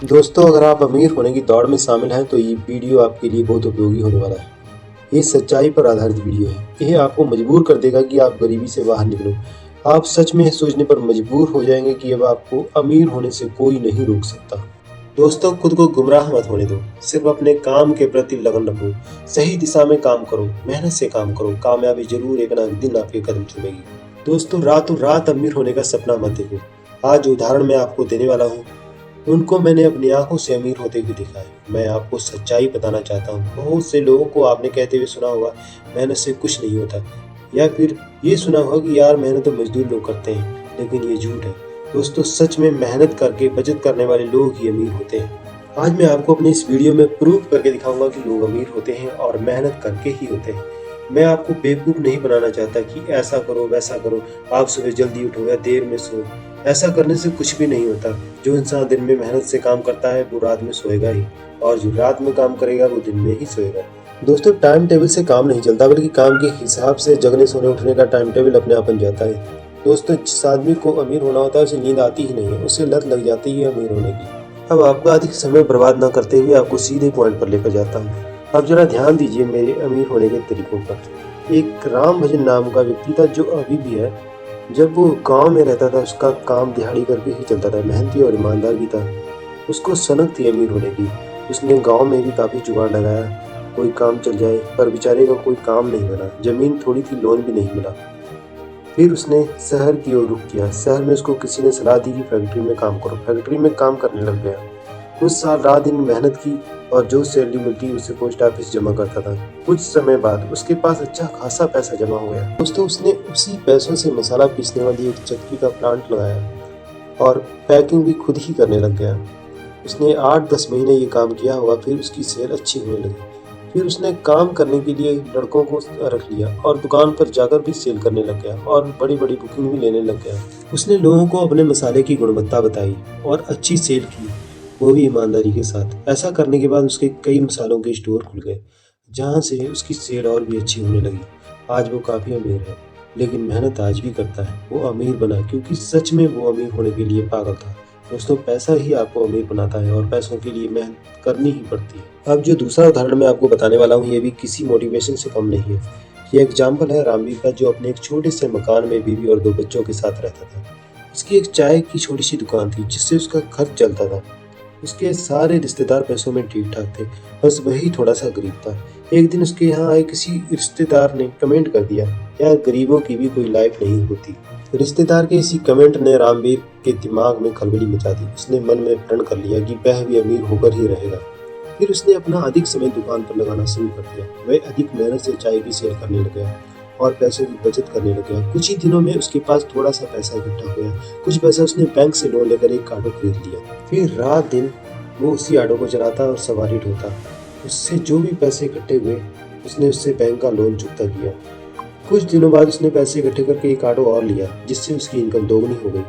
दोस्तों, अगर आप अमीर होने की दौड़ में शामिल हैं तो ये वीडियो आपके लिए बहुत उपयोगी होने वाला है। ये सच्चाई पर आधारित वीडियो है। यह आपको मजबूर कर देगा कि आप गरीबी से बाहर निकलो। आप सच में सोचने पर मजबूर हो जाएंगे कि अब आपको अमीर होने से कोई नहीं रोक सकता। दोस्तों, खुद को गुमराह मत होने दो। सिर्फ अपने काम के प्रति लगन रखो। सही दिशा में काम करो, मेहनत से काम करो। कामयाबी जरूर एक ना एक दिन आपके कदम चुमेगी। दोस्तों, रातों रात अमीर होने का सपना मत देखो। आज जो उदाहरण मैं आपको देने वाला हूँ उनको मैंने अपनी आंखों से अमीर होते हुए देखा है। मैं आपको सच्चाई बताना चाहता हूँ। बहुत से लोगों को आपने कहते हुए सुना होगा, मेहनत से कुछ नहीं होता, या फिर ये सुना होगा कि यार मेहनत तो मजदूर लोग करते हैं, लेकिन ये झूठ है। दोस्तों, सच में मेहनत करके बचत करने वाले लोग ही अमीर होते हैं। आज मैं आपको अपनी इस वीडियो में प्रूफ करके दिखाऊंगा कि लोग अमीर होते हैं और मेहनत करके ही होते हैं। मैं आपको बेवकूफ नहीं बनाना चाहता कि ऐसा करो वैसा करो, आप सुबह जल्दी उठो या देर में सो। ऐसा करने से कुछ भी नहीं होता। जो इंसान दिन में मेहनत से काम करता है वो रात में सोएगा ही, और जो रात में काम करेगा वो दिन में ही सोएगा। दोस्तों, टाइम टेबल से काम नहीं चलता, बल्कि काम के हिसाब से जगने सोने उठने का टाइम टेबल अपने आप बन जाता है। दोस्तों, जिस आदमी को अमीर होना होता है उसे नींद आती ही नहीं है, उसे लत लग जाती है अमीर होने की। अब आपका अधिक समय बर्बाद न करते हुए आपको सीधे पॉइंट पर लेकर जाता हूँ। अब जरा ध्यान दीजिए मेरे अमीर होने के तरीकों पर। एक राम भजन नाम का व्यक्ति था जो अभी भी है। जब वो गांव में रहता था उसका काम दिहाड़ी करके ही चलता था। मेहनती और ईमानदार भी था। उसको सनक थी अमीर होने की। उसने गांव में भी काफी जुगाड़ लगाया, कोई काम चल जाए, पर बेचारे का कोई काम नहीं बना। जमीन थोड़ी थी, लोन भी नहीं मिला। फिर उसने शहर की ओर रुख किया। शहर में उसको किसी ने सलाह दी कि फैक्ट्री में काम करो। फैक्ट्री में काम करने लग गया। उस साल रात दिन मेहनत की और जो सैलरी मिलती उसे पोस्ट ऑफिस जमा करता था। कुछ समय बाद उसके पास अच्छा खासा पैसा जमा हो गया। दोस्तों, उसने उसी पैसों से मसाला पीसने वाली एक चक्की का प्लांट लगाया और पैकिंग भी खुद ही करने लग गया। उसने 8-10 महीने ये काम किया होगा। फिर उसकी सेल अच्छी होने लगी। फिर उसने काम करने के लिए लड़कों को रख लिया और दुकान पर जाकर भी सेल करने लग गया और बड़ी बड़ी बुकिंग भी लेने लग गया। उसने लोगों को अपने मसाले की गुणवत्ता बताई और अच्छी सेल की, वो भी ईमानदारी के साथ। ऐसा करने के बाद उसके कई मसालों के स्टोर खुल गए, जहाँ से उसकी सेल और भी अच्छी होने लगी। आज वो काफ़ी अमीर है, लेकिन मेहनत आज भी करता है। वो अमीर बना क्योंकि सच में वो अमीर होने के लिए पागल था। दोस्तों, पैसा ही आपको अमीर बनाता है और पैसों के लिए मेहनत करनी ही पड़ती है। अब जो दूसरा उदाहरण मैं आपको बताने वाला हूँ ये भी किसी मोटिवेशन से कम नहीं है। ये एग्जाम्पल है रामवीर का, जो अपने एक छोटे से मकान में बीवी और 2 बच्चों के साथ रहता था। उसकी एक चाय की छोटी सी दुकान थी जिससे उसका खर्च चलता था। उसके सारे रिश्तेदार पैसों में ठीक ठाक थे, बस वही थोड़ा सा गरीब था। एक दिन उसके यहाँ आए किसी रिश्तेदार ने कमेंट कर दिया, यार गरीबों की भी कोई लाइफ नहीं होती। रिश्तेदार के इसी कमेंट ने रामवीर के दिमाग में खलबली मचा दी। उसने मन में प्रण कर लिया कि वह भी अमीर होकर ही रहेगा। फिर उसने अपना अधिक समय दुकान पर लगाना शुरू कर दिया। वह अधिक मेहनत से चाय की सेल करने लग गया और पैसों की बचत करने लग गया। कुछ ही दिनों में उसके पास थोड़ा सा पैसा इकट्ठा हो गया। कुछ पैसा उसने बैंक से लोन लेकर एक ऑटो खरीद लिया। फिर रात दिन वो उसी ऑटो को चलाता और सवारी ढोता। उससे जो भी पैसे इकट्ठे हुए उसने उससे बैंक का लोन चुकता किया। कुछ दिनों बाद उसने पैसे इकट्ठे करके एक ऑटो और लिया, जिससे उसकी इनकम दोगुनी हो गई।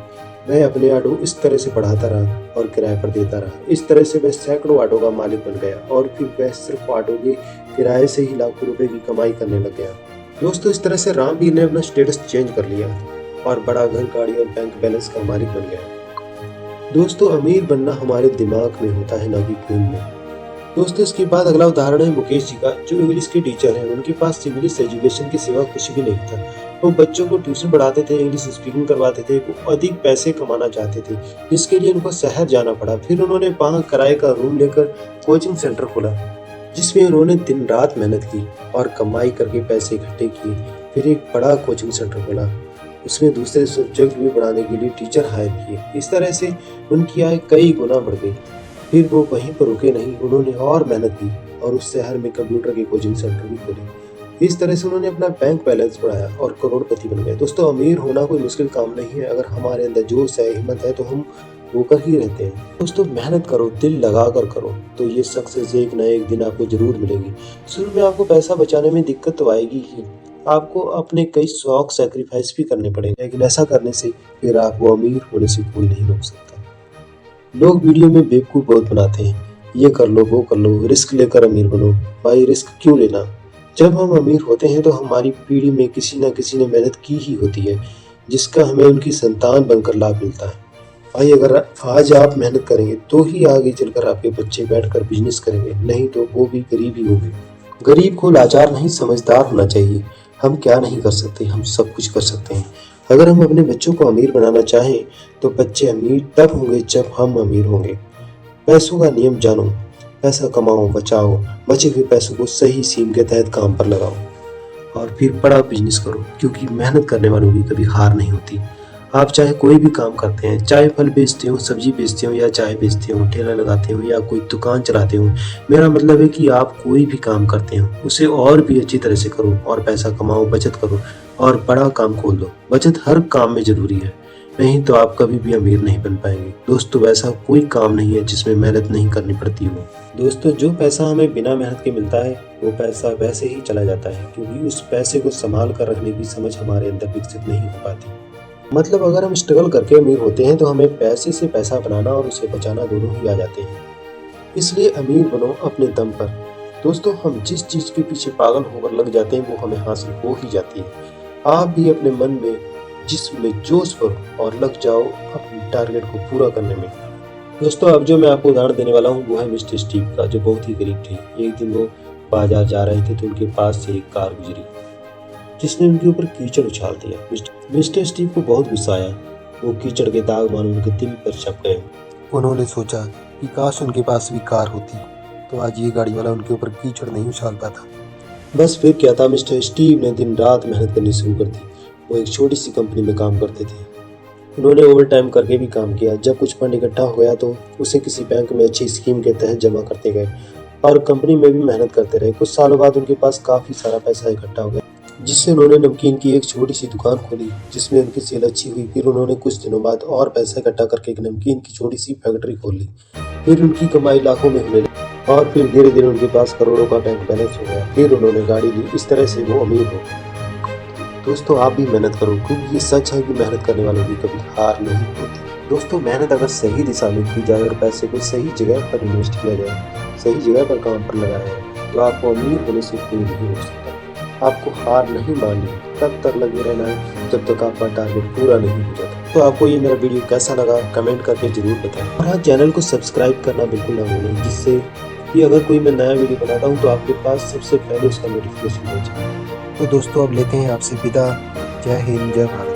वह अपने ऑटो इस तरह से बढ़ाता रहा और किराए पर देता रहा। इस तरह से वह सैकड़ों ऑटो का मालिक बन गया और फिर वह सिर्फ ऑटो के किराए से ही लाखों रुपए की कमाई करने लग गया। दोस्तों, इस तरह से रामवीर ने अपना स्टेटस चेंज कर लिया और बड़ा घर, गाड़ी और बैंक बैलेंस का मालिक बन गया। दोस्तों, अमीर बनना हमारे दिमाग में होता है, ना कि खून में। दोस्तों, इसके बाद अगला उदाहरण है मुकेश जी का, जो इंग्लिश के टीचर हैं। उनके पास इंग्लिश एजुकेशन के सिवा कुछ भी नहीं था। वो बच्चों को ट्यूशन पढ़ाते थे, इंग्लिश स्पीकिंग करवाते थे। वो अधिक पैसे कमाना चाहते थे, जिसके लिए उनको शहर जाना पड़ा। फिर उन्होंने वहाँ किराए का रूम लेकर कोचिंग सेंटर खोला, जिसमें उन्होंने दिन रात मेहनत की और कमाई करके पैसे इकट्ठे किए। फिर एक बड़ा कोचिंग सेंटर खोला, उसमें दूसरे सब्जेक्ट भी पढ़ाने के लिए टीचर हायर किए। इस तरह से उनकी आय कई गुना बढ़ गई। फिर वो वहीं पर रुके नहीं, उन्होंने और मेहनत की और उस शहर में कंप्यूटर के कोचिंग सेंटर भी खोले। इस तरह से उन्होंने अपना बैंक बैलेंस बढ़ाया और करोड़पति बन गए। दोस्तों, अमीर होना कोई मुश्किल काम नहीं है। अगर हमारे अंदर जोश है, हिम्मत है, तो हम होकर ही रहते हैं। दोस्तों, मेहनत करो, दिल लगा कर करो, तो ये सक्सेस एक ना एक दिन आपको जरूर मिलेगी। शुरू में आपको पैसा बचाने में दिक्कत तो आएगी ही। आपको अपने कई शौक सैक्रिफाइस भी करने पड़ेंगे, लेकिन ऐसा करने से फिर आपको अमीर होने से कोई नहीं रोक सकता। लोग वीडियो में बेवकूफ बहुत बनाते हैं, ये कर लो, वो कर लो, रिस्क लेकर अमीर बनो। भाई, रिस्क क्यों लेना? जब हम अमीर होते हैं तो हमारी पीढ़ी में किसी न किसी ने मेहनत की ही होती है, जिसका हमें उनकी संतान बनकर लाभ मिलता है। भाई अगर आज आप मेहनत करेंगे तो ही आगे चलकर आपके बच्चे बैठकर बिजनेस करेंगे, नहीं तो वो भी गरीब ही होंगे। गरीब को लाचार नहीं समझदार होना चाहिए। हम क्या नहीं कर सकते, हम सब कुछ कर सकते हैं। अगर हम अपने बच्चों को अमीर बनाना चाहें तो बच्चे अमीर तब होंगे जब हम अमीर होंगे। पैसों का नियम जानो, पैसा कमाओ, बचाओ, बचे हुए पैसों को सही स्कीम के तहत काम पर लगाओ और फिर बड़ा बिजनेस करो, क्योंकि मेहनत करने वालों की कभी हार नहीं होती। आप चाहे कोई भी काम करते हैं, चाहे फल बेचते हो, सब्जी बेचते हो या चाय बेचते हो, ठेला लगाते हो या कोई दुकान चलाते हो, मेरा मतलब है कि आप कोई भी काम करते हो उसे और भी अच्छी तरह से करो और पैसा कमाओ, बचत करो और बड़ा काम खोल दो। बचत हर काम में जरूरी है, नहीं तो आप कभी भी अमीर नहीं बन पाएंगे। दोस्तों वैसा कोई काम नहीं है जिसमें मेहनत नहीं करनी पड़ती हो। दोस्तों जो पैसा हमें बिना मेहनत के मिलता है वो पैसा वैसे ही चला जाता है, क्योंकि उस पैसे को संभाल कर रखने की समझ हमारे अंदर विकसित नहीं हो पाती। मतलब अगर हम स्ट्रगल करके अमीर होते हैं तो हमें पैसे से पैसा बनाना और उसे बचाना दोनों ही आ जाते हैं। इसलिए अमीर बनो अपने दम पर। दोस्तों हम जिस चीज के पीछे पागल होकर लग जाते हैं वो हमें हासिल हो ही जाती है। आप भी अपने मन में जिसमें जोश करो और लग जाओ अपने टारगेट को पूरा करने में। दोस्तों अब जो मैं आपको उदाहरण देने वाला हूँ वो है मिस्टर स्टीव का, जो बहुत ही गरीब थे। एक दिन वो बाजार जा रहे थे तो उनके पास से एक कार गुजरी जिसने उनके ऊपर कीचड़ उछाल दिया। मिस्टर स्टीव को बहुत गुस्सा आया। वो कीचड़ के दाग मानो उनके दिल पर छप गए। उन्होंने सोचा कि काश उनके पास भी कार होती तो आज ये गाड़ी वाला उनके ऊपर कीचड़ नहीं उछाल पाता। बस फिर क्या था, मिस्टर स्टीव ने दिन रात मेहनत करनी शुरू कर दी। वो एक छोटी सी कंपनी में काम करते थे। उन्होंने ओवर टाइम करके भी काम किया। जब कुछ फंड इकट्ठा हो गया तो उसे किसी बैंक में अच्छी स्कीम के तहत जमा करते गए और कंपनी में भी मेहनत करते रहे। कुछ सालों बाद उनके पास काफी सारा पैसा इकट्ठा हो गया, जिससे उन्होंने नमकीन की एक छोटी सी दुकान खोली जिसमें उनकी सेल अच्छी हुई। फिर उन्होंने कुछ दिनों बाद और पैसा इकट्ठा करके एक नमकीन की छोटी सी फैक्ट्री खोल ली। फिर उनकी कमाई लाखों में होने लगी और फिर धीरे धीरे उनके पास करोड़ों का बैंक बैलेंस हो गया। फिर उन्होंने गाड़ी ली। इस तरह से वो अमीर हो। दोस्तों आप भी मेहनत करो, क्योंकि ये सच है कि मेहनत करने वालों की कभी हार नहीं होती। दोस्तों मेहनत अगर सही दिशा में की जाए और पैसे को सही जगह पर इन्वेस्ट किया जाए, सही जगह पर काम पर लगाया जाए, तो आपको अमीर होने से कोई नहीं रोक सकता। आपको हार नहीं माननी, तब तक लगे रहना है जब तक आपका टारगेट पूरा नहीं हो जाता। तो आपको ये मेरा वीडियो कैसा लगा कमेंट करके जरूर बताएं और हाँ, चैनल को सब्सक्राइब करना बिल्कुल ना भूलें, जिससे कि अगर कोई मैं नया वीडियो बनाता हूँ तो आपके पास सबसे पहले उसका नोटिफिकेशन पहुँचे। तो दोस्तों अब लेते हैं आपसे विदा। जय हिंद, जय भारत।